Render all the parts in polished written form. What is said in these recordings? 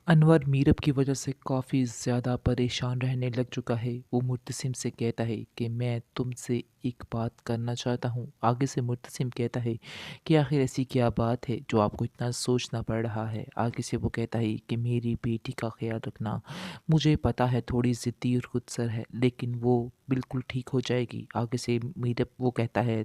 अनवर मीरब की वजह से काफ़ी ज़्यादा परेशान रहने लग चुका है। वो मुर्तसिम से कहता है कि मैं तुमसे एक बात करना चाहता हूँ। आगे से मुर्तसिम कहता है कि आखिर ऐसी क्या बात है जो आपको इतना सोचना पड़ रहा है। आगे से वो कहता है कि मेरी बेटी का ख्याल रखना। मुझे पता है थोड़ी ज़िद्दी और खुदसर है, लेकिन वो बिल्कुल ठीक हो जाएगी। आगे से मीरब वो कहता है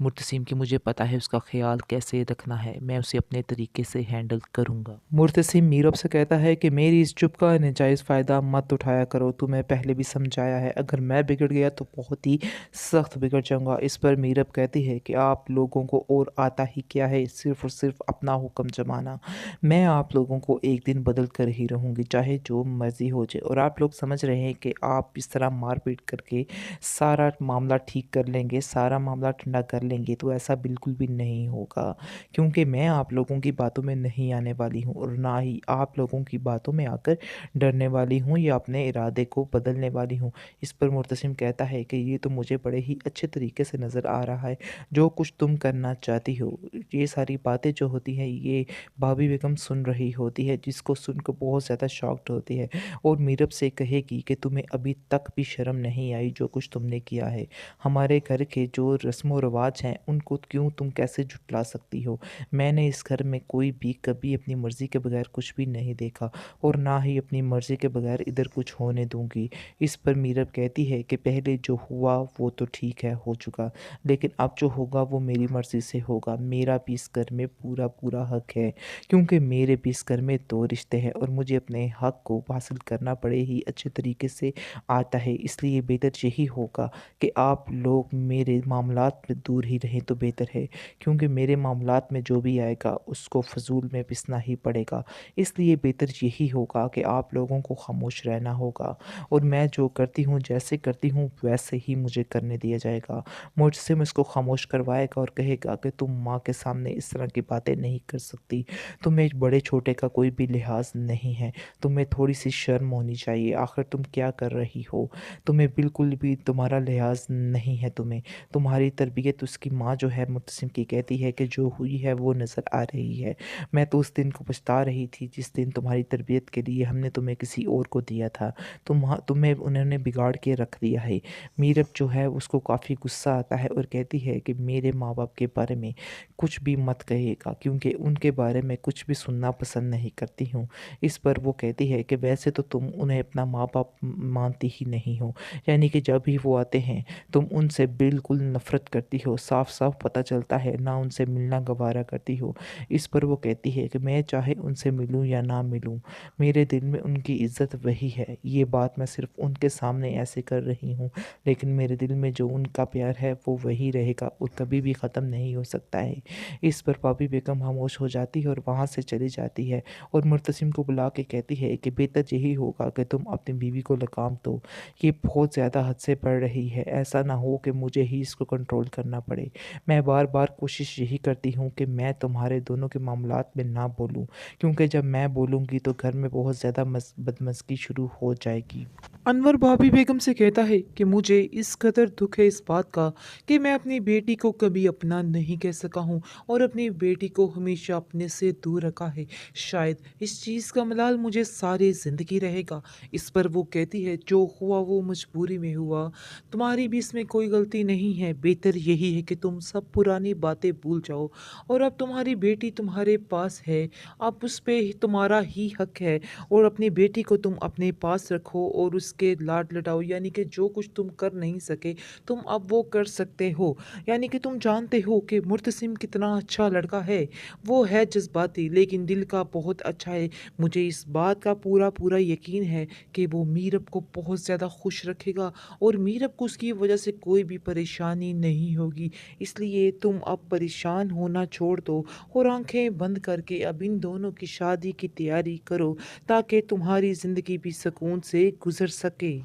मुर्तसिम कि मुझे पता है उसका ख्याल कैसे रखना है, मैं उसे अपने तरीके से हैंडल करूँगा। मुर्तसिम मीरब से कहता है कि मेरी इस चुप का नाजायज़ फ़ायदा मत उठाया करो, तुम्हें पहले भी समझाया है, अगर मैं बिगड़ गया तो बहुत ही सख्त बिगड़ जाऊँगा। इस पर मीरब कहती है कि आप लोगों को और आता ही क्या है, सिर्फ़ और सिर्फ़ अपना हुक्म जमाना। मैं आप लोगों को एक दिन बदल कर ही रहूँगी, चाहे जो मर्ज़ी हो जाए। और आप लोग समझ रहे हैं कि आप इस तरह मार-पीट करके सारा मामला ठीक कर लेंगे, सारा मामला ठंडा कर लेंगे, तो ऐसा बिल्कुल भी नहीं होगा। क्योंकि मैं आप लोगों की बातों में नहीं आने वाली हूँ और ना ही आप लोगों की बातों में आकर डरने वाली हूँ या अपने इरादे को बदलने वाली हूँ। इस पर मुर्तसिम कहता है कि ये तो मुझे बड़े ही अच्छे तरीके से नज़र आ रहा है, जो कुछ तुम करना चाहती हो। ये सारी बातें जो होती हैं, ये भाभी बेगम सुन रही होती है, जिसको सुनकर बहुत ज़्यादा शॉक्ड होती है और मीरब से कहेगी कि तुम्हें अभी तक भी शर्म नहीं आई जो कुछ तुमने किया है। हमारे घर के जो रस्म व रिवाज हैं, उनको क्यों तुम कैसे झुठला सकती हो? मैंने इस घर में कोई भी कभी अपनी मर्ज़ी के बगैर कुछ भी नहीं देखा और ना ही अपनी मर्ज़ी के बगैर इधर कुछ होने दूँगी। इस पर मीरब कहती है कि पहले जो हुआ वो तो ठीक है, हो चुका, लेकिन अब जो होगा वो मेरी मर्ज़ी से होगा। मेरा भी इस घर में पूरा-पूरा हक है, क्योंकि मेरे भी इस घर में 2 रिश्ते हैं और मुझे अपने हक को हासिल करना बड़े ही अच्छे तरीके से आता है। इसलिए बेहतर यही होगा कि आप लोग मेरे मामलात में दूर ही रहें तो बेहतर है, क्योंकि मेरे मामलात में जो भी आएगा उसको फ़ज़ूल में पिसना ही पड़ेगा। इसलिए बेहतर यही होगा कि आप लोगों को ख़ामोश रहना होगा और मैं जो करती हूँ, जैसे करती हूँ, वैसे ही मुझे करने दिया जाएगा। मुझसे इसको ख़ामोश करवाएगा और कहेगा कि तुम माँ के सामने इस तरह की बातें नहीं कर सकती। तुम्हें बड़े-छोटे का कोई भी लिहाज़ नहीं है। तुम्हें थोड़ी-सी शर्म होनी चाहिए। आखिर तुम क्या कर रही हो? तुम्हें बिल्कुल भी तुम्हारा लिहाज़ नहीं है तुम्हें। तुम्हारी तरबियत उसकी माँ जो है मुत्तसिम की कहती है कि जो हुई है वो नज़र आ रही है। मैं तो उस दिन को पछता रही थी जिस दिन तुम्हारी तरबियत के लिए हमने तुम्हें किसी और को दिया था। तुम्हें उन्होंने बिगाड़ के रख दिया है। मीरब जो है उसको काफ़ी गुस्सा आता है और कहती है कि मेरे माँ-बाप के बारे में कुछ भी मत कहिएगा, क्योंकि उनके बारे में कुछ भी सुनना पसंद नहीं करती हूँ। इस पर वो कहती है कि वैसे तो तुम उन्हें अपना माँ-बाप मानती ही नहीं हो। यानी कि जब भी वो आते हैं, तुम उनसे बिल्कुल नफ़रत करती हो, साफ-साफ पता चलता है, ना उनसे मिलना गवारा करती हो। इस पर वो कहती है कि मैं चाहे उनसे मिलूँ या ना मिलूँ, मेरे दिल में उनकी इज़्ज़त वही है। ये बात मैं सिर्फ़ उनके सामने ऐसे कर रही हूँ, लेकिन मेरे दिल में जो उनका प्यार है वो वही रहेगा और कभी भी ख़त्म नहीं हो सकता है। इस पर भाभी बेगम खामोश हो जाती है और वहाँ से चली जाती है और मुर्तसिम को बुला के कहती है कि बेहतर यही होगा कि तुम अपनी बीवी को लगाम दो। ये बहुत ज़्यादा हद से बढ़ रही है, ऐसा ना हो कि मुझे ही इसको कंट्रोल करना पड़े। मैं बार-बार कोशिश यही करती हूँ कि मैं तुम्हारे दोनों के मामलात में ना बोलूँ, क्योंकि जब मैं बोलूँगी तो घर में बहुत ज़्यादा बदमज़गी शुरू हो जाएगी। अनवर भाभी बेगम से कहता है कि मुझे इस कदर दुख है इस बात का कि मैं अपनी बेटी को कभी अपना नहीं कह सका हूँ और अपनी बेटी को हमेशा अपने से दूर रखा है। शायद इस चीज़ का मलाल मुझे सारी ज़िंदगी रहेगा। इस पर वो कहती है जो हुआ वो मजबूरी में हुआ, तुम्हारी भी इसमें कोई गलती नहीं है। बेहतर यही है कि तुम सब पुरानी बातें भूल जाओ और अब तुम्हारी बेटी तुम्हारे पास है, अब उस पे तुम्हारा ही हक है और अपनी बेटी को तुम अपने पास रखो और उसके लाड लडाओ। यानी कि जो कुछ तुम कर नहीं सके, तुम अब वो कर सकते हो। यानी कि तुम जानते हो कि मुर्तसिम कितना अच्छा लड़का है। वो है जज़्बाती लेकिन दिल का बहुत अच्छा है। मुझे इस बात का पूरा यकीन है कि वो मीरब को बहुत ज़्यादा खुश रखेगा और मीरब को उसकी वजह से कोई भी परेशानी नहीं होगी। इसलिए तुम अब परेशान होना छोड़ दो और आंखें बंद करके अब इन दोनों की शादी की तैयारी करो, ताकि तुम्हारी ज़िंदगी भी सुकून से गुज़र सके।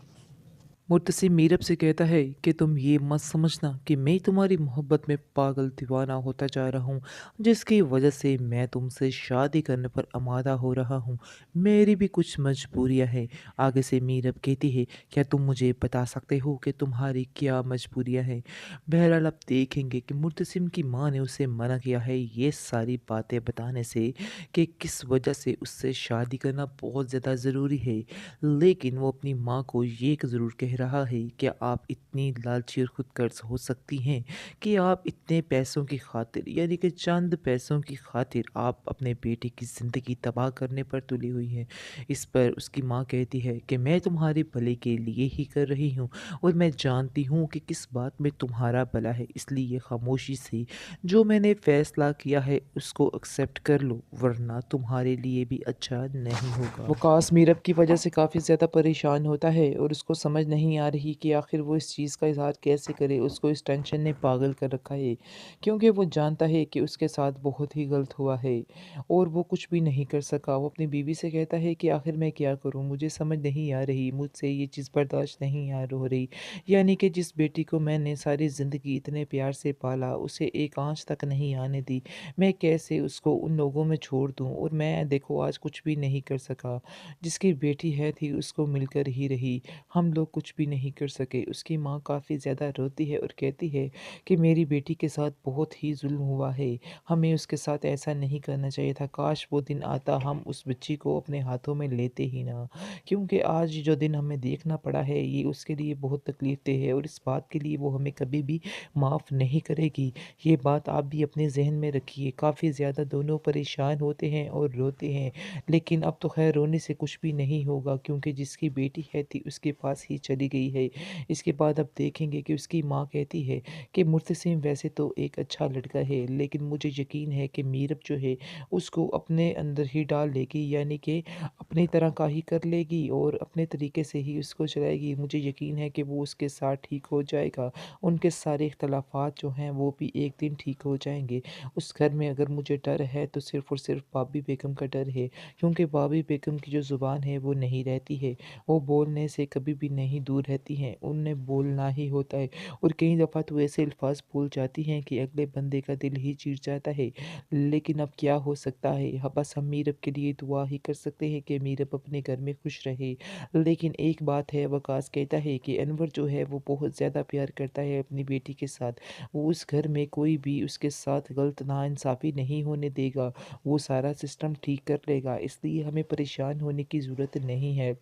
मुर्तसिम मीरब से कहता है कि तुम ये मत समझना कि मैं तुम्हारी मोहब्बत में पागल दीवाना होता जा रहा हूँ, जिसकी वजह से मैं तुमसे शादी करने पर आमादा हो रहा हूँ। मेरी भी कुछ मजबूरियाँ हैं। आगे से मीरब कहती है, क्या तुम मुझे बता सकते हो कि तुम्हारी क्या मजबूरियाँ हैं? बहरहाल आप देखेंगे कि मुर्तसिम की माँ ने उसे मना किया है ये सारी बातें बताने से कि किस वजह से उससे शादी करना बहुत ज़्यादा ज़रूरी है। लेकिन वो अपनी माँ को ये ज़रूर कह रहा है कि आप इतनी लालची और खुदगर्ज हो सकती हैं कि आप इतने पैसों की खातिर यानी कि चंद पैसों की खातिर आप अपने बेटे की ज़िंदगी तबाह करने पर तुली हुई हैं। इस पर उसकी माँ कहती है कि मैं तुम्हारे भले के लिए ही कर रही हूँ और मैं जानती हूँ कि किस बात में तुम्हारा भला है, इसलिए खामोशी से जो मैंने फैसला किया है उसको एक्सेप्ट कर लो, वरना तुम्हारे लिए भी अच्छा नहीं होगा। वकास मीरब की वजह से काफ़ी ज़्यादा परेशान होता है और उसको समझ नहीं आ रही कि आखिर वो इस चीज़ का इजहार कैसे करे। उसको इस टेंशन ने पागल कर रखा है, क्योंकि वो जानता है कि उसके साथ बहुत ही गलत हुआ है और वो कुछ भी नहीं कर सका। वो अपनी बीवी से कहता है कि आखिर मैं क्या करूँ, मुझे समझ नहीं आ रही, मुझसे ये चीज़ बर्दाश्त नहीं आ हो रही। यानी कि जिस बेटी को मैंने सारी ज़िंदगी इतने प्यार से पाला, उसे एक आँच तक नहीं आने दी, मैं कैसे उसको उन लोगों में छोड़ दूँ? और मैं देखो आज कुछ भी नहीं कर सका। जिसकी बेटी है थी उसको मिलकर ही रही, हम लोग कुछ भी नहीं कर सके। उसकी माँ काफ़ी ज़्यादा रोती है और कहती है कि मेरी बेटी के साथ बहुत ही ज़ुल्म हुआ है, हमें उसके साथ ऐसा नहीं करना चाहिए था। काश वो दिन आता हम उस बच्ची को अपने हाथों में लेते ही ना, क्योंकि आज जो दिन हमें देखना पड़ा है ये उसके लिए बहुत तकलीफ़ दे है और इस बात के लिए वो हमें कभी भी माफ़ नहीं करेगी। ये बात आप भी अपने ज़हन में रखिए। काफ़ी ज़्यादा दोनों परेशान होते हैं और रोते हैं, लेकिन अब तो ख़ैर रोने से कुछ भी नहीं होगा, क्योंकि जिसकी बेटी है थी उसके पास ही चली गई है। इसके बाद अब देखेंगे कि उसकी माँ कहती है कि मुर्तसिम वैसे तो एक अच्छा लड़का है, लेकिन मुझे यकीन है कि मीरब जो है उसको अपने अंदर ही डाल लेगी, यानी कि अपनी तरह का ही कर लेगी और अपने तरीके से ही उसको चलाएगी। मुझे यकीन है कि वो उसके साथ ठीक हो जाएगा। उनके सारे इख्तलाफात जो हैं वो भी एक दिन ठीक हो जाएँगे। उस घर में अगर मुझे डर है तो सिर्फ़ और सिर्फ़ भाभी बेगम का डर है, क्योंकि भाभी बेगम की जो ज़ुबान है वो नहीं रहती है। वो बोलने से कभी भी नहीं दूर रहती हैं, उन्हें बोलना ही होता है और कई दफ़ा तो ऐसे अल्फ़ाज़ बोल जाती हैं कि अगले बंदे का दिल ही चीर जाता है। लेकिन अब क्या हो सकता है? बस हम मीरब के लिए दुआ ही कर सकते हैं कि मीरब अपने घर में खुश रहे। लेकिन एक बात है, वकास कहता है कि अनवर जो है वो बहुत ज़्यादा प्यार करता है अपनी बेटी के साथ। वो उस घर में कोई भी उसके साथ गलत नाइंसाफ़ी नहीं होने देगा। वो सारा सिस्टम ठीक कर लेगा, इसलिए हमें परेशान होने की ज़रूरत नहीं है।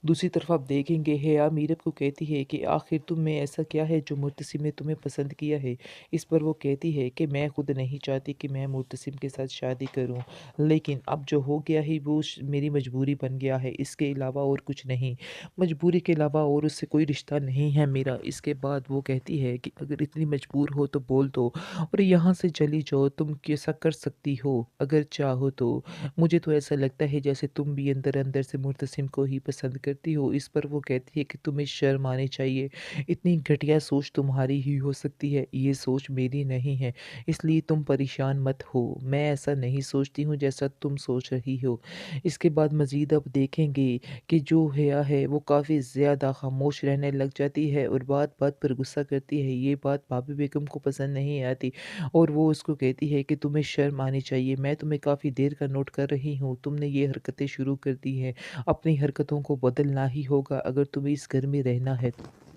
दूसरी तरफ आप देखेंगे हेया मीरब को कहती है कि आखिर तुम में ऐसा क्या है जो मुर्तसिम ने तुम्हें पसंद किया है? इस पर वो कहती है कि मैं खुद नहीं चाहती कि मैं मुर्तसिम के साथ शादी करूं, लेकिन अब जो हो गया है वो मेरी मजबूरी बन गया है, इसके अलावा और कुछ नहीं। मजबूरी के अलावा और उससे कोई रिश्ता नहीं है मेरा। इसके बाद वो कहती है कि अगर इतनी मजबूर हो तो बोल दो और यहाँ से चली जाओ, तुम कैसा कर सकती हो अगर चाहो तो। मुझे तो ऐसा लगता है जैसे तुम भी अंदर-अंदर से मुर्तसिम को ही पसंद करती हो। इस पर वो कहती है कि तुम्हें शर्म आनी चाहिए। इतनी घटिया सोच तुम्हारी ही हो सकती है, ये सोच मेरी नहीं है। इसलिए तुम परेशान मत हो। मैं ऐसा नहीं सोचती हूँ जैसा तुम सोच रही हो। इसके बाद मज़ीद अब देखेंगे कि जो हिया है वो काफ़ी ज़्यादा खामोश रहने लग जाती है और बात-बात पर गुस्सा करती है। ये बात भाभी बेगम को पसंद नहीं आती और वो उसको कहती है कि तुम्हें शर्म आनी चाहिए। मैं तुम्हें काफ़ी देर का नोट कर रही हूँ, तुमने ये हरकतें शुरू कर दी हैं। अपनी हरकतों को बदलना ही होगा अगर तुम्हें इस घर में रहना है तो।